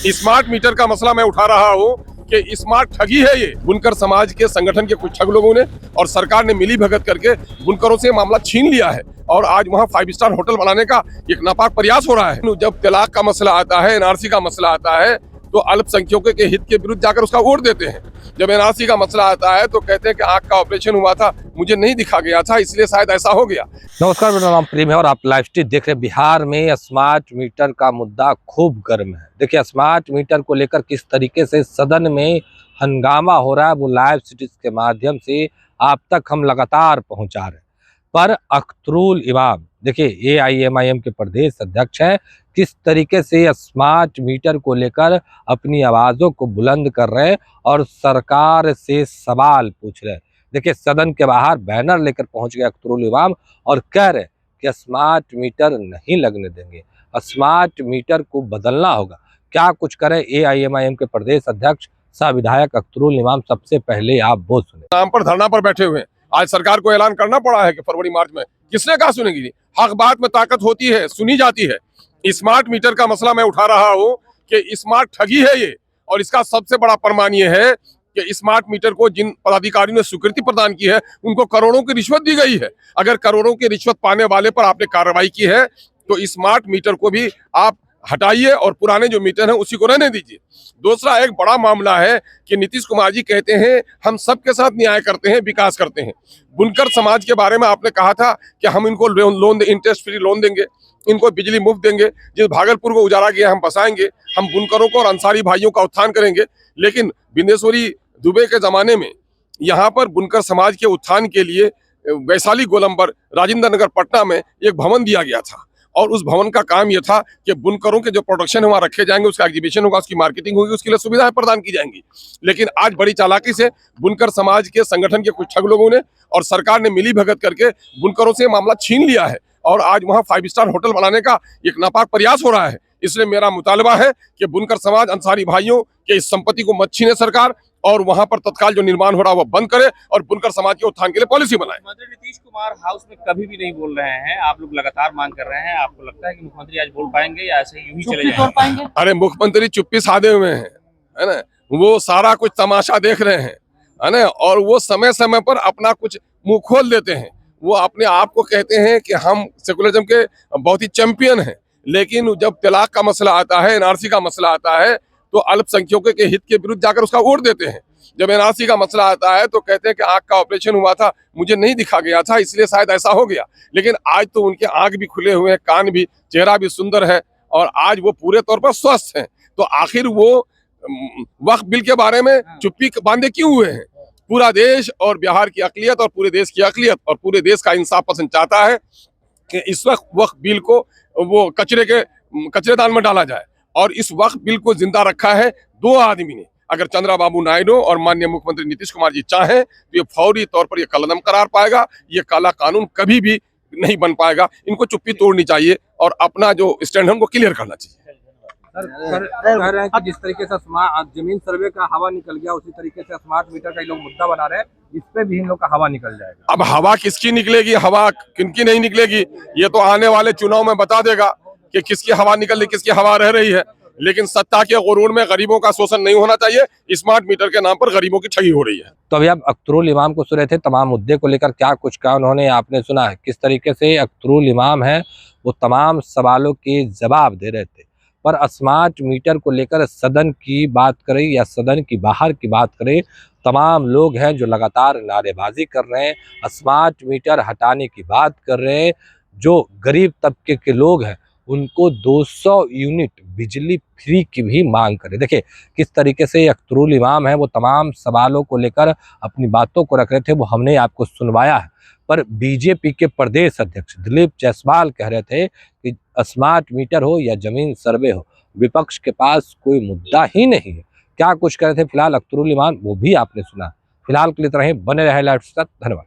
Smart meter का मसला मैं उठा रहा हूँ कि स्मार्ट ठगी है ये। बुनकर समाज के संगठन के कुछ ठग लोगों ने और सरकार ने मिली भगत करके बुनकरों से मामला छीन लिया है और आज वहाँ 5 स्टार होटल बनाने का एक नापाक प्रयास हो रहा है। जब तलाक का मसला आता है, एनआरसी का मसला आता है तो अल्पसंख्यकों के हित के विरुद्ध जाकर उसका वोट देते हैं। जब एनआरसी का मसला आता है तो कहते हैं कि आंख का ऑपरेशन हुआ था, मुझे नहीं दिखा गया था, इसलिए शायद ऐसा हो गया। नमस्कार, मेरा नाम प्रेम है और आप लाइव स्ट्रीट देख रहे हैं। बिहार में स्मार्ट मीटर का मुद्दा खूब गर्म है। देखिए, स्मार्ट मीटर को लेकर किस तरीके से सदन में हंगामा हो रहा है, वो लाइव स्ट्रीट के माध्यम से आप तक हम लगातार पहुंचा रहे हैं। पर अख्तरुल इमाम, देखिए AIMIM के प्रदेश अध्यक्ष हैं, किस तरीके से स्मार्ट मीटर को लेकर अपनी आवाज़ों को बुलंद कर रहे हैं और सरकार से सवाल पूछ रहे हैं। देखिए, सदन के बाहर बैनर लेकर पहुंच गए अख्तरुल इमाम और कह रहे कि स्मार्ट मीटर नहीं लगने देंगे, स्मार्ट मीटर को बदलना होगा। क्या कुछ करें AIMIM के प्रदेश अध्यक्ष सह विधायक अख्तरुल इमाम, सबसे पहले आप वो सुने। नाम पर धरना पर बैठे हुए हैं। आज सरकार को ऐलान करना पड़ा है कि फरवरी मार्च में, किसने कहा सुनेगी? हक बात में ताकत होती है, सुनी जाती है। स्मार्ट मीटर का मसला मैं उठा रहा हूँ कि स्मार्ट ठगी है ये, और इसका सबसे बड़ा प्रमाण ये है कि स्मार्ट मीटर को जिन पदाधिकारियों ने स्वीकृति प्रदान की है उनको करोड़ों की रिश्वत दी गई है। अगर करोड़ों की रिश्वत पाने वाले पर आपने कार्रवाई की है तो स्मार्ट मीटर को भी आप हटाइए और पुराने जो मीटर हैं उसी को रहने दीजिए। दूसरा एक बड़ा मामला है कि नीतीश कुमार जी कहते हैं हम सबके साथ न्याय करते हैं, विकास करते हैं। बुनकर समाज के बारे में आपने कहा था कि हम इनको लोन इंटरेस्ट फ्री लोन देंगे, इनको बिजली मुफ्त देंगे, जिस भागलपुर को उजाड़ा गया हम बसाएंगे, हम बुनकरों को और अंसारी भाइयों का उत्थान करेंगे। लेकिन बिंदेश्वरी दुबे के जमाने में यहाँ पर बुनकर समाज के उत्थान के लिए वैशाली गोलंबर राजेंद्र नगर पटना में एक भवन दिया गया था और उस भवन का काम यह था कि बुनकरों के जो प्रोडक्शन है वहाँ रखे जाएंगे, उसका एग्जीबिशन होगा, उसकी मार्केटिंग होगी, उसके लिए सुविधाएं प्रदान की जाएंगी। लेकिन आज बड़ी चालाकी से बुनकर समाज के संगठन के कुछ ठग लोगों ने और सरकार ने मिली भगत करके बुनकरों से मामला छीन लिया है और आज वहाँ 5 स्टार होटल बनाने का एक नापाक प्रयास हो रहा है। इसलिए मेरा मुतालबा है कि बुनकर समाज अंसारी भाइयों के इस संपत्ति को मत छीने सरकार, और वहां पर तत्काल जो निर्माण हो रहा है वो बंद करे और बुनकर समाज के उत्थान के लिए पॉलिसी बनाए। मुख्यमंत्री नीतीश कुमार हाउस में कभी भी नहीं बोल रहे हैं, आप लोग लगातार मांग कर रहे हैं। आपको लगता है कि मुख्यमंत्री आज बोल पाएंगे या ऐसे यूं ही चले जाएंगे? अरे मुख्यमंत्री चुप्पी साधे हुए हैं, है ना, वो सारा कुछ तमाशा देख रहे हैं, है ना, और वो समय समय पर अपना कुछ मुंह खोल देते हैं। वो अपने आप को कहते हैं कि हम सेकुलरिज्म के बहुत ही चैंपियन हैं, लेकिन जब तलाक का मसला आता है, एनआरसी का मसला आता है तो अल्पसंख्यकों के हित के विरुद्ध जाकर उसका वोट देते हैं। जब एनआरसी का मसला आता है तो कहते हैं कि आंख का ऑपरेशन हुआ था, मुझे नहीं दिखा गया था, इसलिए शायद ऐसा हो गया। लेकिन आज तो उनके आंख भी खुले हुए हैं, कान भी, चेहरा भी सुंदर है और आज वो पूरे तौर पर स्वस्थ हैं। तो आखिर वो वक्फ बिल के बारे में चुप्पी बांधे क्यों हुए हैं? पूरा देश और बिहार की अकलियत और पूरे देश की अकलियत और पूरे देश का इंसाफ पसंद चाहता है कि इस वक्त वक्फ बिल को वो कचरेदान में डाला जाए, और इस वक्त बिल को जिंदा रखा है 2 आदमी ने। अगर चंद्रबाबू नायडू और माननीय मुख्यमंत्री नीतीश कुमार जी चाहें तो ये फौरी तौर पर ये कलम करार पाएगा। ये काला कानून कभी भी नहीं बन पाएगा। इनको चुप्पी तोड़नी चाहिए और अपना जो स्टैंड है उनको क्लियर करना चाहिए। सर कह रहे हैं कि जिस तरीके से जमीन सर्वे का हवा निकल गया, उसी तरीके से स्मार्ट मीटर का लोग मुद्दा बना रहे हैं, इस पे भी इन लोग का हवा निकल जाएगा। अब हवा किसकी निकलेगी, हवा किनकी नहीं निकलेगी, ये तो आने वाले चुनाव में बता देगा कि किसकी हवा निकल रही, किसकी हवा रह रही है। लेकिन सत्ता के गुरूर में गरीबों का शोषण नहीं होना चाहिए। स्मार्ट मीटर के नाम पर गरीबों की ठगी हो रही है। तो अभी आप अख्तरुल इमाम को सुन रहे थे, तमाम मुद्दे को लेकर क्या कुछ कहा उन्होंने, आपने सुना है किस तरीके से अख्तरुल इमाम है वो तमाम सवालों के जवाब दे रहे थे। पर स्मार्ट मीटर को लेकर सदन की बात करें या सदन की बाहर की बात करें, तमाम लोग हैं जो लगातार नारेबाजी कर रहे हैं, स्मार्ट मीटर हटाने की बात कर रहे हैं। जो गरीब तबके के लोग हैं उनको 200 यूनिट बिजली फ्री की भी मांग करें। देखिए किस तरीके से अख्तरुल इमाम है वो तमाम सवालों को लेकर अपनी बातों को रख रहे थे, वो हमने आपको सुनवाया है। पर बीजेपी के प्रदेश अध्यक्ष दिलीप जायसवाल कह रहे थे कि स्मार्ट मीटर हो या जमीन सर्वे हो, विपक्ष के पास कोई मुद्दा ही नहीं है। क्या कुछ कह रहे थे फिलहाल अख्तरुल इमाम वो भी आपने सुना। फिलहाल के लिए इतना ही, बने रहे लाइव के साथ। धन्यवाद।